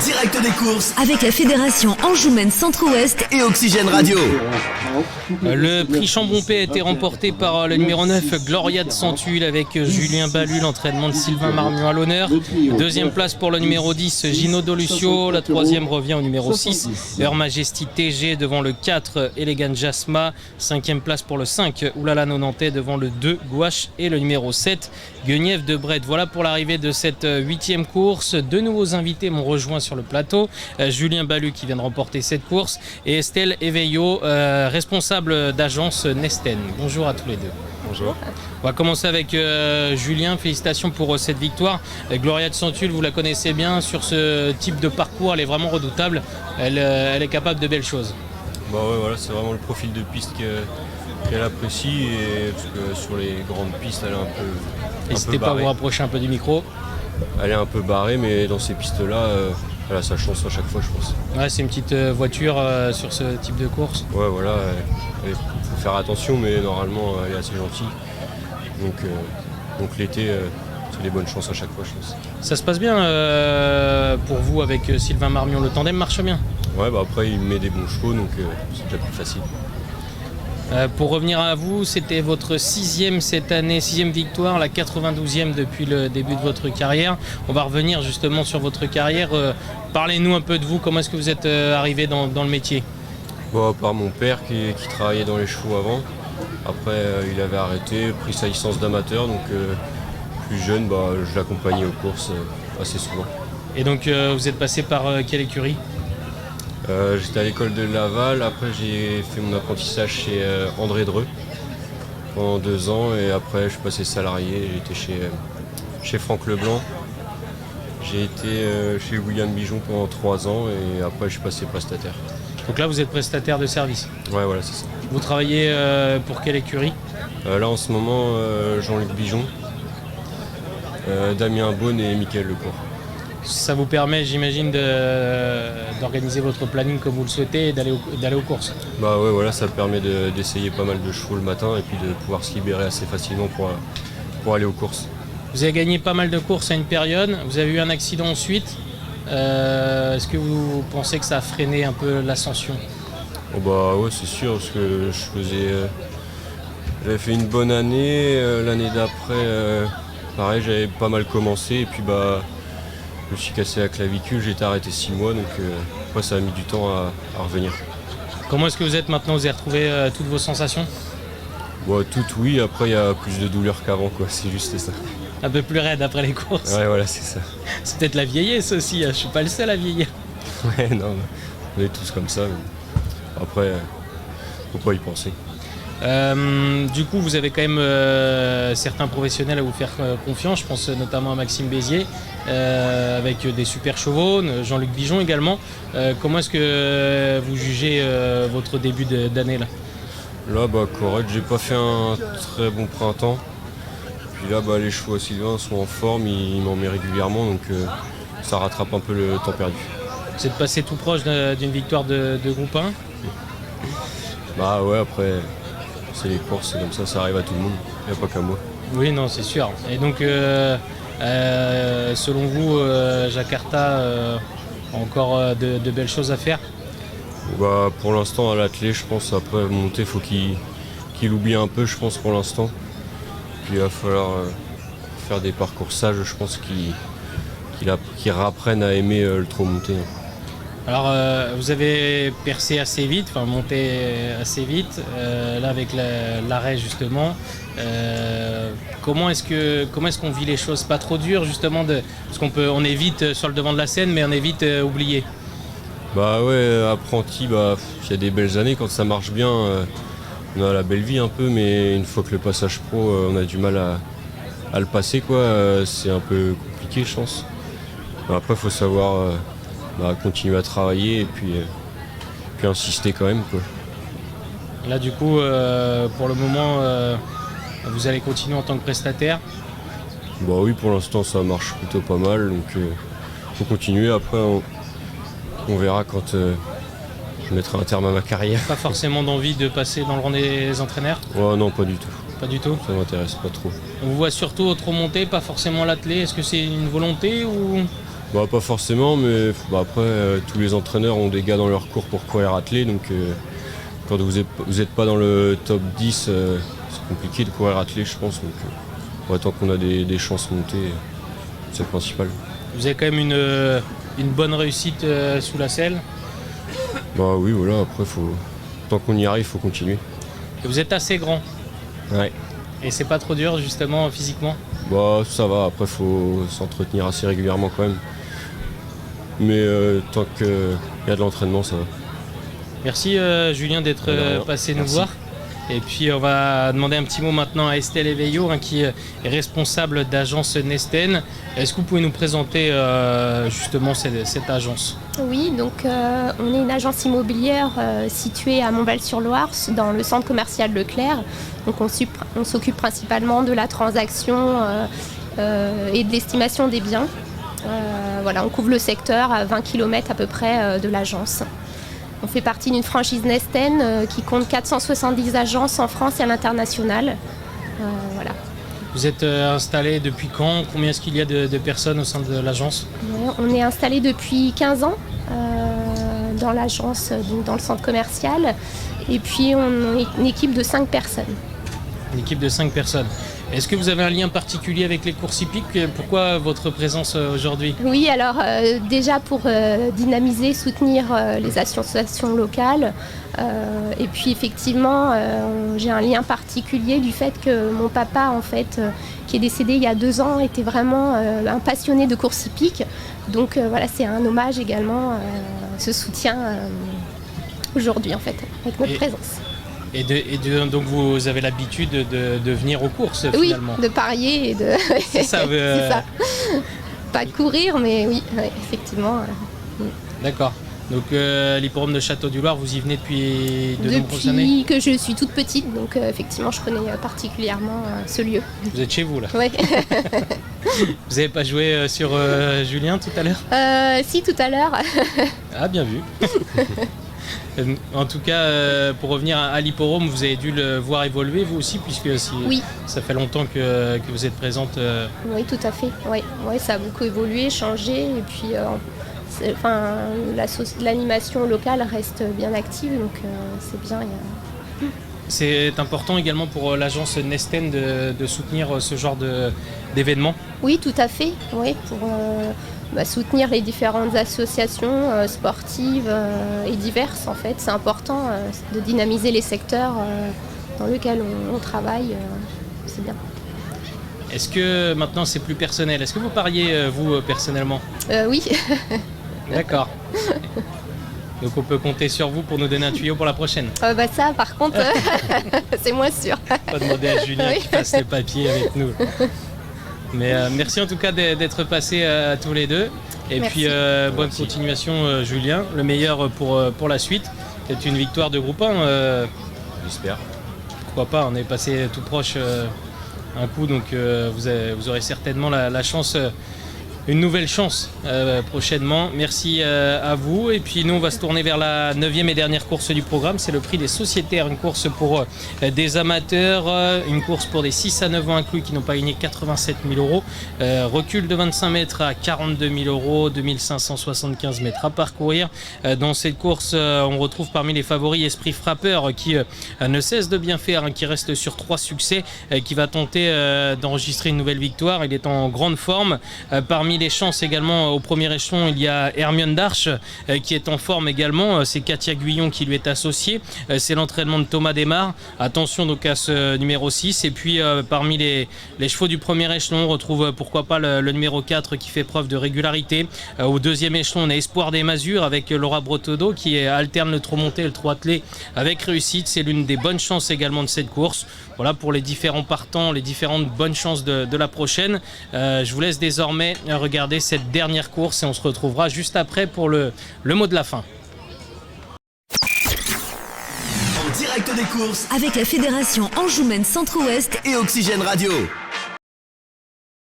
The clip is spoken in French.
direct des courses avec la fédération Anjoumen Centre-Ouest et Oxygène Radio. Le prix Chambompé a été remporté par le numéro 9, Gloria de Centulle, avec Julien Ballu, l'entraînement de Sylvain Marmion à l'honneur. Deuxième place pour le numéro 10, Gino Dolucio. La troisième revient au numéro 6, Leur Majesté TG, devant le 4, Elegant Jasma. Cinquième place pour le 5, Oulala Nonantais, devant le 2, Gouache, et le numéro 7, Guenièvre de Brette. Voilà pour l'arrivée de cette 8e course. Deux nouveaux invités m'ont rejoint sur le plateau. Julien Ballu qui vient de remporter cette course et Estelle Eveillot, responsable d'agence Nesten. Bonjour à tous les deux. Bonjour. On va commencer avec Julien. Félicitations pour cette victoire. Gloria de Centulle, vous la connaissez bien. Sur ce type de parcours, elle est vraiment redoutable. Elle est capable de belles choses. Bah ouais, voilà, c'est vraiment le profil de piste qu'elle apprécie, et parce que sur les grandes pistes, elle est un peu N'hésitez pas à vous rapprocher un peu du micro. Elle est un peu barrée, mais dans ces pistes-là, elle a sa chance à chaque fois, je pense. Ouais, c'est une petite voiture sur ce type de course. Ouais, voilà, il faut faire attention, mais normalement, elle est assez gentille. Donc l'été, c'est des bonnes chances à chaque fois, je pense. Ça se passe bien pour vous avec Sylvain Marmion, le tandem marche bien? Ouais, bah après, il met des bons chevaux, donc c'est déjà plus facile. Pour revenir à vous, c'était votre 6e cette année, 6e victoire, la 92e depuis le début de votre carrière. On va revenir justement sur votre carrière. Parlez-nous un peu de vous, comment est-ce que vous êtes arrivé dans le métier? Bon, par mon père qui travaillait dans les chevaux avant. Après, il avait arrêté, pris sa licence d'amateur, donc plus jeune, je l'accompagnais aux courses assez souvent. Et donc vous êtes passé par quelle écurie? J'étais à l'école de Laval, après j'ai fait mon apprentissage chez André Dreux pendant 2 ans, et après je suis passé salarié, j'étais chez Franck Leblanc. J'ai été chez William Bijon pendant 3 ans, et après je suis passé prestataire. Donc là vous êtes prestataire de service? Ouais, voilà, c'est ça. Vous travaillez pour quelle écurie? Là en ce moment, Jean-Luc Bijon, Damien Beaune et Mickaël Lecourt. Ça vous permet, j'imagine, d'organiser votre planning comme vous le souhaitez et d'aller aux courses? Bah ouais, voilà, ça permet d'essayer pas mal de chevaux le matin, et puis de pouvoir se libérer assez facilement pour aller aux courses. Vous avez gagné pas mal de courses à une période, vous avez eu un accident ensuite. Est-ce que vous pensez que ça a freiné un peu l'ascension? Oh bah ouais, c'est sûr, parce que j'avais fait une bonne année. L'année d'après, pareil, j'avais pas mal commencé, et puis je me suis cassé la clavicule, j'ai été arrêté 6 mois, donc après ça a mis du temps à revenir. Comment est-ce que vous êtes maintenant? Vous avez retrouvé toutes vos sensations? Bon, toutes oui, après il y a plus de douleur qu'avant, quoi, c'est juste ça. Un peu plus raide après les courses? Ouais, voilà, c'est ça. C'est peut-être la vieillesse aussi, je suis pas le seul à vieillir. Ouais, non, on est tous comme ça, mais après, faut pas y penser. Du coup, vous avez quand même certains professionnels à vous faire confiance. Je pense notamment à Maxime Bézier, avec des super chevaux, Jean-Luc Bijon également. Comment est-ce que vous jugez votre début d'année là? Là, correct, j'ai pas fait un très bon printemps. Puis là, les chevaux à Sylvain sont en forme, ils m'en mettent régulièrement, donc ça rattrape un peu le temps perdu. Vous êtes passé tout proche d'une victoire de groupe 1? Bah ouais, après, c'est les courses, c'est comme ça arrive à tout le monde, il n'y a pas qu'à moi. Oui, non, c'est sûr. Et donc, selon vous, Jakarta a encore de belles choses à faire? Pour l'instant, à l'attelé, je pense, après monter, il faut qu'il oublie un peu, je pense, pour l'instant. Puis il va falloir faire des parcours sages, je pense, qu'il rapprenne à aimer le trop monter. Alors, vous avez percé assez vite, monté assez vite, là avec l'arrêt justement. Comment est-ce qu'on vit les choses? Pas trop dur justement, parce on est vite sur le devant de la scène, mais on est vite oublié. Bah ouais, apprenti, il y a des belles années quand ça marche bien. On a la belle vie un peu, mais une fois que le passage pro, on a du mal à le passer, quoi. C'est un peu compliqué, je pense. Après, il faut savoir continuer à travailler, et puis insister quand même, quoi. Là, du coup, pour le moment, vous allez continuer en tant que prestataire? Bah oui, pour l'instant, ça marche plutôt pas mal, donc faut continuer. Après, on verra quand je mettrai un terme à ma carrière. Pas forcément d'envie de passer dans le rang des entraîneurs? Ouais, non, pas du tout. Pas du tout? Ça m'intéresse pas trop. On vous voit surtout au trop monté, pas forcément à l'attelé. Est-ce que c'est une volonté ou Bah, pas forcément, mais après, tous les entraîneurs ont des gars dans leur cours pour courir attelé, donc quand vous êtes pas dans le top 10, c'est compliqué de courir attelé, je pense. Donc, tant qu'on a des chances montées, c'est le principal. Vous avez quand même une bonne réussite sous la selle. Bah oui, voilà, après, tant qu'on y arrive, il faut continuer. Et vous êtes assez grand. Ouais. Et c'est pas trop dur, justement, physiquement? Bah ça va, après, il faut s'entretenir assez régulièrement quand même. Mais tant qu'il y a de l'entraînement, ça va. Merci Julien d'être passé nous voir. Et puis on va demander un petit mot maintenant à Estelle Eveillot, qui est responsable d'agence Nesten. Est-ce que vous pouvez nous présenter justement cette agence? Oui, donc on est une agence immobilière située à Montval-sur-Loire, dans le centre commercial Leclerc. Donc on s'occupe principalement de la transaction et de l'estimation des biens. Voilà, on couvre le secteur à 20 km à peu près de l'agence. On fait partie d'une franchise Nesten qui compte 470 agences en France et à l'international. Voilà. Vous êtes installé depuis quand? Combien est-ce qu'il y a de personnes au sein de l'agence? On est installé depuis 15 ans dans l'agence, donc dans le centre commercial. Et puis on est une équipe de 5 personnes. Une équipe de 5 personnes. Est-ce que vous avez un lien particulier avec les courses hippiques? Pourquoi votre présence aujourd'hui? Oui, alors déjà pour dynamiser, soutenir les associations locales. Et puis effectivement, j'ai un lien particulier du fait que mon papa, en fait, qui est décédé il y a 2 ans, était vraiment un passionné de courses hippiques. Donc voilà, c'est un hommage également, ce soutien aujourd'hui, en fait, avec notre présence. Et donc vous avez l'habitude de venir aux courses finalement? Oui, de parier et de... C'est ça. C'est ça. Pas de courir, mais oui, effectivement. D'accord. Donc l'hippodrome de Château-du-Loir, vous y venez depuis de nombreuses années? Depuis que je suis toute petite, donc effectivement je connais particulièrement ce lieu. Vous êtes chez vous là? Oui. Vous n'avez pas joué sur Julien tout à l'heure? Si, tout à l'heure. Ah, bien vu. En tout cas, pour revenir à l'hippodrome, vous avez dû le voir évoluer vous aussi, puisque oui. Ça fait longtemps que vous êtes présente. Oui, tout à fait. Oui, ça a beaucoup évolué, changé, et puis l'animation locale reste bien active, donc c'est bien. C'est important également pour l'agence Nesten de soutenir ce genre d'événements? Oui, tout à fait. Oui, pour soutenir les différentes associations sportives et diverses, en fait. C'est important de dynamiser les secteurs dans lesquels on travaille. C'est bien. Est-ce que maintenant c'est plus personnel? Est-ce que vous pariez, vous, personnellement? Oui. D'accord. Donc on peut compter sur vous pour nous donner un tuyau pour la prochaine. Ça, par contre, c'est moins sûr. On va demander à Julien qui fasse les papiers avec nous. Mais merci en tout cas d'être passés à tous les deux. Et merci. Puis bonne continuation Julien. Le meilleur pour la suite. C'est une victoire de groupe 1. J'espère. Pourquoi pas, on est passé tout proche un coup. Donc vous aurez certainement la chance... une nouvelle chance prochainement. Merci à vous. Et puis nous, on va se tourner vers la 9e et dernière course du programme. C'est le prix des sociétaires. Une course pour des amateurs. Une course pour des 6 à 9 ans inclus qui n'ont pas gagné 87 000 euros. Recul de 25 mètres à 42 000 euros. 2575 mètres à parcourir. Dans cette course, on retrouve parmi les favoris Esprit Frappeur qui ne cesse de bien faire, qui reste sur 3 succès, qui va tenter d'enregistrer une nouvelle victoire. Il est en grande forme. Parmi les chances également au premier échelon, il y a Hermione d'Arche qui est en forme également. C'est Katia Guyon qui lui est associée. C'est l'entraînement de Thomas Desmar. Attention donc à ce numéro 6. Et puis parmi les chevaux du premier échelon, on retrouve pourquoi pas le numéro 4 qui fait preuve de régularité. Au deuxième échelon, on a Espoir des Masures avec Laura Bretodeau qui alterne le trot monté et le trot attelé avec réussite. C'est l'une des bonnes chances également de cette course. Voilà pour les différents partants, les différentes bonnes chances de la prochaine. Je vous laisse désormais regarder cette dernière course et on se retrouvera juste après pour le mot de la fin. En direct des courses avec la Fédération Anjoumen Centre-Ouest et Oxygène Radio.